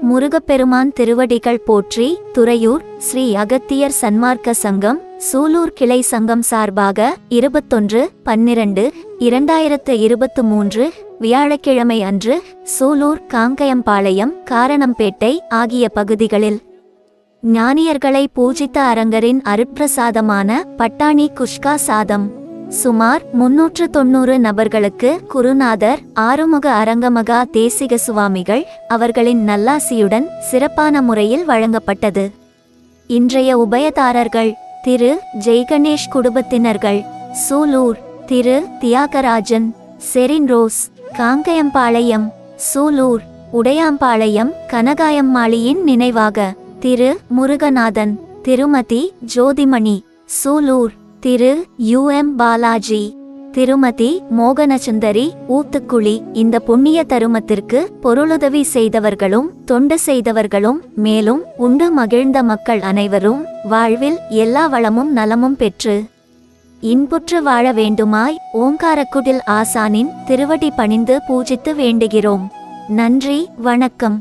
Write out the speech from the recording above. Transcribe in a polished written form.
முருகப்பெருமான் திருவடிகள் போற்றி. துறையூர் ஸ்ரீ அகத்தியர் சன்மார்க்க சங்கம் சூலூர் கிளை சங்கம் சார்பாக 21/12/2023 வியாழக்கிழமை அன்று சூலூர், காங்கயம்பாளையம், காரணம்பேட்டை ஆகிய பகுதிகளில் ஞானியர்களை பூஜித்த அரங்கரின் அருட்பிரசாதமான பட்டாணி குஷ்கா சாதம் சுமார் 390 நபர்களுக்கு குருநாதர் ஆறுமுக அரங்கமகா தேசிக சுவாமிகள் அவர்களின் நல்லாசியுடன் சிறப்பான முறையில் வழங்கப்பட்டது. இன்றைய உபயதாரர்கள்: திரு ஜெய்கணேஷ் குடும்பத்தினர்கள், சூலூர்; திரு தியாகராஜன், செரின் ரோஸ், காங்கயம்பாளையம், சூலூர், உடையாம்பாளையம் கனகாயம்மாளியின் நினைவாக திரு முருகநாதன், திருமதி ஜோதிமணி, சூலூர்; திரு UM பாலாஜி, திருமதி மோகனசுந்தரி, ஊத்துக்குழி. இந்த புண்ணிய தருமத்திற்கு பொருளுதவி செய்தவர்களும் தொண்டு செய்தவர்களும் மேலும் உண்டு மகிழ்ந்த மக்கள் அனைவரும் வாழ்வில் எல்லா வளமும் நலமும் பெற்று இன்புற்று வாழ வேண்டுமாய் ஓங்காரக்குடில் ஆசானின் திருவடி பணிந்து பூஜித்து வேண்டுகிறோம். நன்றி, வணக்கம்.